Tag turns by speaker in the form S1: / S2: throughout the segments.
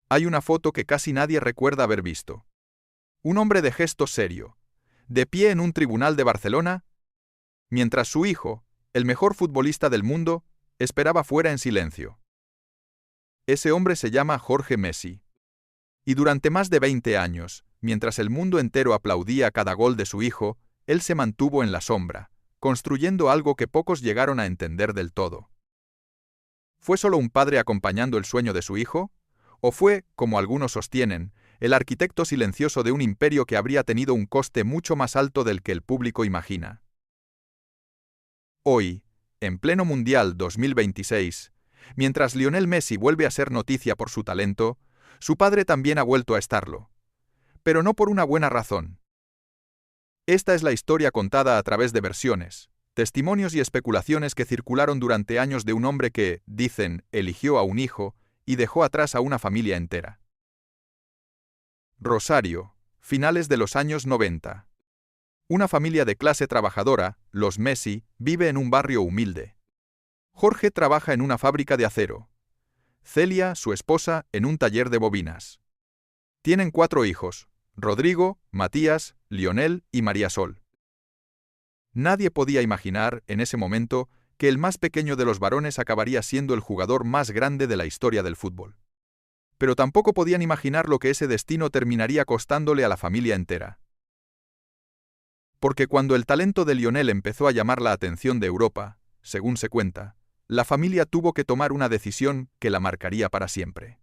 S1: hay una foto que casi nadie recuerda haber visto. Un hombre de gesto serio, de pie en un tribunal de Barcelona, mientras su hijo, el mejor futbolista del mundo, esperaba fuera en silencio. Ese hombre se llama Jorge Messi. Y durante más de 20 años, mientras el mundo entero aplaudía cada gol de su hijo, él se mantuvo en la sombra, construyendo algo que pocos llegaron a entender del todo. ¿Fue solo un padre acompañando el sueño de su hijo? ¿O fue, como algunos sostienen, el arquitecto silencioso de un imperio que habría tenido un coste mucho más alto del que el público imagina? Hoy, en pleno Mundial 2026, mientras Lionel Messi vuelve a ser noticia por su talento, su padre también ha vuelto a estarlo. Pero no por una buena razón. Esta es la historia contada a través de versiones, testimonios y especulaciones que circularon durante años de un hombre que, dicen, eligió a un hijo y dejó atrás a una familia entera. Rosario, finales de los años 90. Una familia de clase trabajadora, los Messi, vive en un barrio humilde. Jorge trabaja en una fábrica de acero. Celia, su esposa, en un taller de bobinas. Tienen 4 hijos: Rodrigo, Matías, Lionel y María Sol. Nadie podía imaginar, en ese momento, que el más pequeño de los varones acabaría siendo el jugador más grande de la historia del fútbol. Pero tampoco podían imaginar lo que ese destino terminaría costándole a la familia entera. Porque cuando el talento de Lionel empezó a llamar la atención de Europa, según se cuenta, la familia tuvo que tomar una decisión que la marcaría para siempre.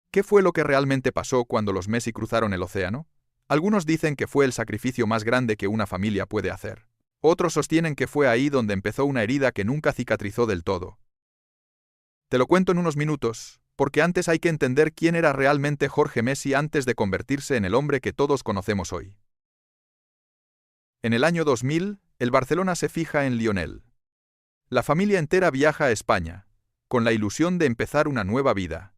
S1: ¿Qué fue lo que realmente pasó cuando los Messi cruzaron el océano? Algunos dicen que fue el sacrificio más grande que una familia puede hacer. Otros sostienen que fue ahí donde empezó una herida que nunca cicatrizó del todo. Te lo cuento en unos minutos, porque antes hay que entender quién era realmente Jorge Messi antes de convertirse en el hombre que todos conocemos hoy. En el año 2000, el Barcelona se fija en Lionel. La familia entera viaja a España, con la ilusión de empezar una nueva vida.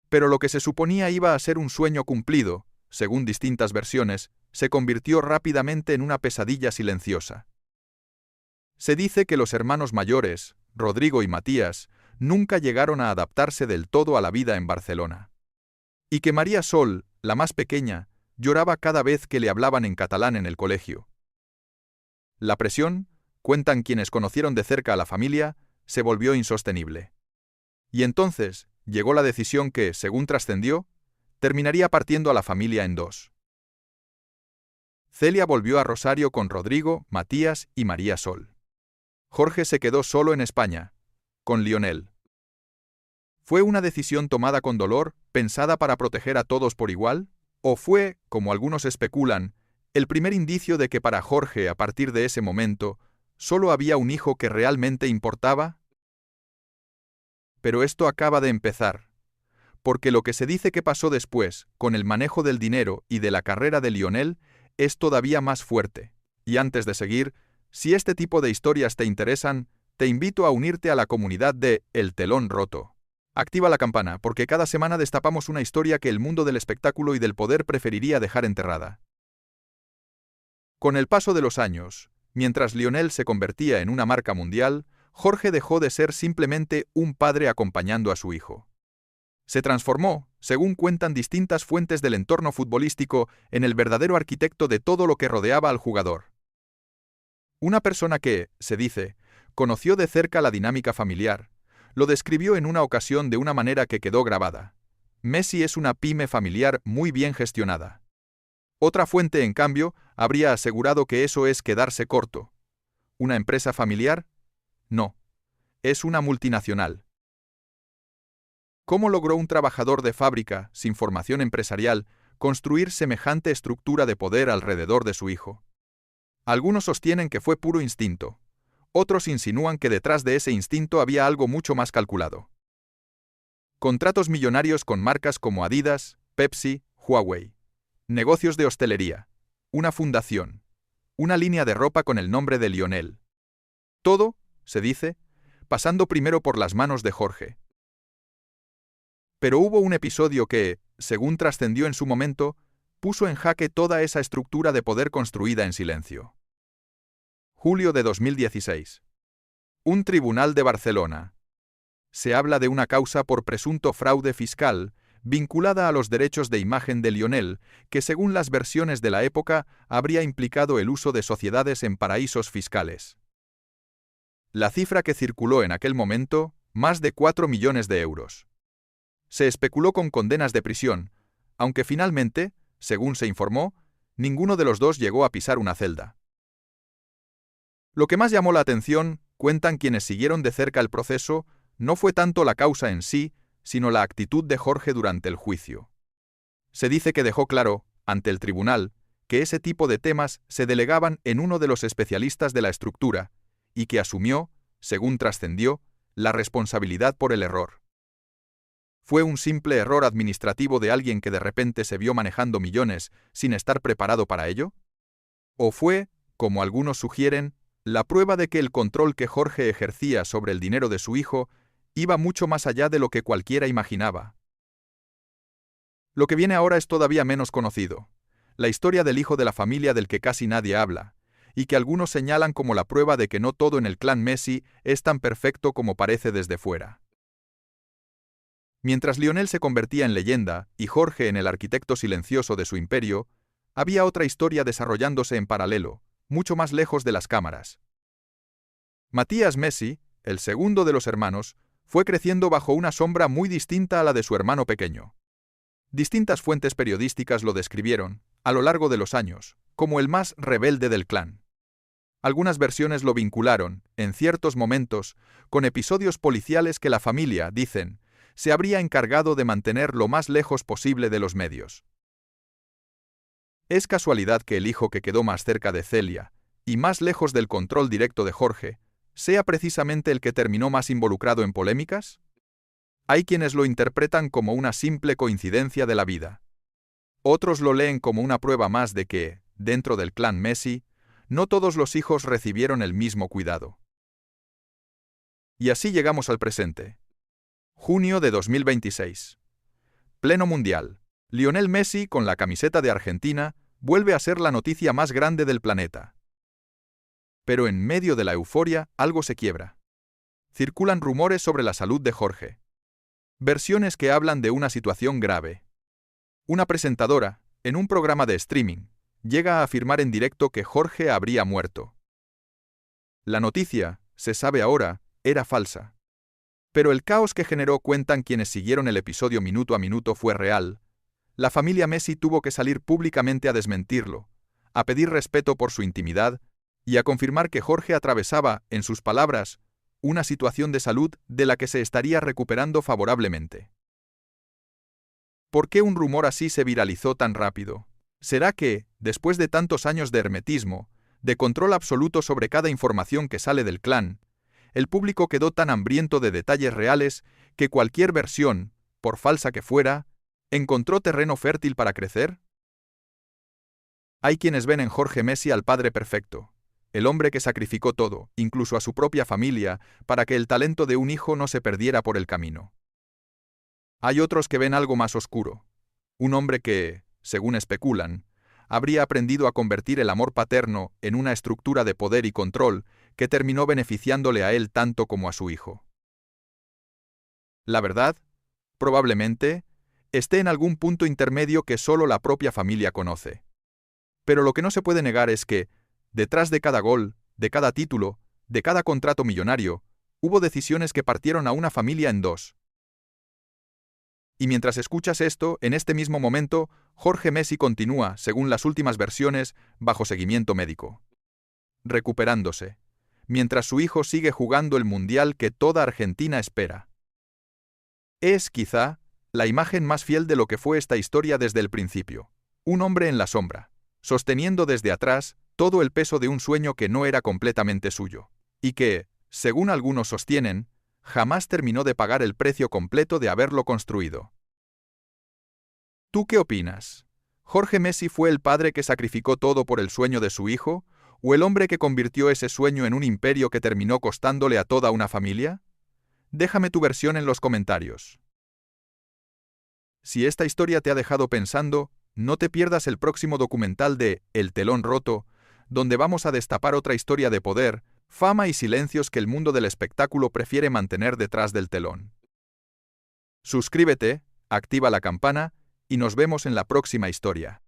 S1: Pero lo que se suponía iba a ser un sueño cumplido, según distintas versiones, se convirtió rápidamente en una pesadilla silenciosa. Se dice que los hermanos mayores, Rodrigo y Matías, nunca llegaron a adaptarse del todo a la vida en Barcelona. Y que María Sol, la más pequeña, lloraba cada vez que le hablaban en catalán en el colegio. La presión, cuentan quienes conocieron de cerca a la familia, se volvió insostenible. Y entonces llegó la decisión que, según trascendió, terminaría partiendo a la familia en 2. Celia volvió a Rosario con Rodrigo, Matías y María Sol. Jorge se quedó solo en España, con Lionel. ¿Fue una decisión tomada con dolor, pensada para proteger a todos por igual? ¿O fue, como algunos especulan, el primer indicio de que para Jorge, a partir de ese momento, solo había un hijo que realmente importaba? Pero esto acaba de empezar, porque lo que se dice que pasó después, con el manejo del dinero y de la carrera de Lionel, es todavía más fuerte. Y antes de seguir, si este tipo de historias te interesan, te invito a unirte a la comunidad de El Telón Roto. Activa la campana, porque cada semana destapamos una historia que el mundo del espectáculo y del poder preferiría dejar enterrada. Con el paso de los años, mientras Lionel se convertía en una marca mundial, Jorge dejó de ser simplemente un padre acompañando a su hijo. Se transformó, según cuentan distintas fuentes del entorno futbolístico, en el verdadero arquitecto de todo lo que rodeaba al jugador. Una persona que, se dice, conoció de cerca la dinámica familiar, lo describió en una ocasión de una manera que quedó grabada. Messi es una pyme familiar muy bien gestionada. Otra fuente, en cambio, habría asegurado que eso es quedarse corto. ¿Una empresa familiar? No. Es una multinacional. ¿Cómo logró un trabajador de fábrica, sin formación empresarial, construir semejante estructura de poder alrededor de su hijo? Algunos sostienen que fue puro instinto. Otros insinúan que detrás de ese instinto había algo mucho más calculado. Contratos millonarios con marcas como Adidas, Pepsi, Huawei. Negocios de hostelería. Una fundación. Una línea de ropa con el nombre de Lionel. Todo, se dice, pasando primero por las manos de Jorge. Pero hubo un episodio que, según trascendió en su momento, puso en jaque toda esa estructura de poder construida en silencio. Julio de 2016. Un tribunal de Barcelona. Se habla de una causa por presunto fraude fiscal, vinculada a los derechos de imagen de Lionel, que según las versiones de la época habría implicado el uso de sociedades en paraísos fiscales. La cifra que circuló en aquel momento, más de 4 millones de euros. Se especuló con condenas de prisión, aunque finalmente, según se informó, ninguno de los dos llegó a pisar una celda. Lo que más llamó la atención, cuentan quienes siguieron de cerca el proceso, no fue tanto la causa en sí, sino la actitud de Jorge durante el juicio. Se dice que dejó claro, ante el tribunal, que ese tipo de temas se delegaban en uno de los especialistas de la estructura, y que asumió, según trascendió, la responsabilidad por el error. ¿Fue un simple error administrativo de alguien que de repente se vio manejando millones sin estar preparado para ello? ¿O fue, como algunos sugieren, la prueba de que el control que Jorge ejercía sobre el dinero de su hijo iba mucho más allá de lo que cualquiera imaginaba? Lo que viene ahora es todavía menos conocido, la historia del hijo de la familia del que casi nadie habla, y que algunos señalan como la prueba de que no todo en el clan Messi es tan perfecto como parece desde fuera. Mientras Lionel se convertía en leyenda y Jorge en el arquitecto silencioso de su imperio, había otra historia desarrollándose en paralelo, mucho más lejos de las cámaras. Matías Messi, el segundo de los hermanos, fue creciendo bajo una sombra muy distinta a la de su hermano pequeño. Distintas fuentes periodísticas lo describieron, a lo largo de los años, como el más rebelde del clan. Algunas versiones lo vincularon, en ciertos momentos, con episodios policiales que la familia, dicen, se habría encargado de mantener lo más lejos posible de los medios. ¿Es casualidad que el hijo que quedó más cerca de Celia, y más lejos del control directo de Jorge, sea precisamente el que terminó más involucrado en polémicas? Hay quienes lo interpretan como una simple coincidencia de la vida. Otros lo leen como una prueba más de que, dentro del clan Messi, no todos los hijos recibieron el mismo cuidado. Y así llegamos al presente. Junio de 2026. Pleno mundial. Lionel Messi, con la camiseta de Argentina, vuelve a ser la noticia más grande del planeta. Pero en medio de la euforia, algo se quiebra. Circulan rumores sobre la salud de Jorge. Versiones que hablan de una situación grave. Una presentadora, en un programa de streaming, llega a afirmar en directo que Jorge habría muerto. La noticia, se sabe ahora, era falsa. Pero el caos que generó, cuentan quienes siguieron el episodio minuto a minuto, fue real. La familia Messi tuvo que salir públicamente a desmentirlo, a pedir respeto por su intimidad y a confirmar que Jorge atravesaba, en sus palabras, una situación de salud de la que se estaría recuperando favorablemente. ¿Por qué un rumor así se viralizó tan rápido? ¿Será que, después de tantos años de hermetismo, de control absoluto sobre cada información que sale del clan, el público quedó tan hambriento de detalles reales que cualquier versión, por falsa que fuera, encontró terreno fértil para crecer? Hay quienes ven en Jorge Messi al padre perfecto, el hombre que sacrificó todo, incluso a su propia familia, para que el talento de un hijo no se perdiera por el camino. Hay otros que ven algo más oscuro, un hombre que, según especulan, habría aprendido a convertir el amor paterno en una estructura de poder y control que terminó beneficiándole a él tanto como a su hijo. La verdad, probablemente, esté en algún punto intermedio que solo la propia familia conoce. Pero lo que no se puede negar es que, detrás de cada gol, de cada título, de cada contrato millonario, hubo decisiones que partieron a una familia en dos. Y mientras escuchas esto, en este mismo momento, Jorge Messi continúa, según las últimas versiones, bajo seguimiento médico. Recuperándose, mientras su hijo sigue jugando el mundial que toda Argentina espera. Es, quizá, la imagen más fiel de lo que fue esta historia desde el principio. Un hombre en la sombra, sosteniendo desde atrás todo el peso de un sueño que no era completamente suyo, y que, según algunos sostienen, jamás terminó de pagar el precio completo de haberlo construido. ¿Tú qué opinas? ¿Jorge Messi fue el padre que sacrificó todo por el sueño de su hijo, o el hombre que convirtió ese sueño en un imperio que terminó costándole a toda una familia? Déjame tu versión en los comentarios. Si esta historia te ha dejado pensando, no te pierdas el próximo documental de El telón roto, donde vamos a destapar otra historia de poder, fama y silencios que el mundo del espectáculo prefiere mantener detrás del telón. Suscríbete, activa la campana y nos vemos en la próxima historia.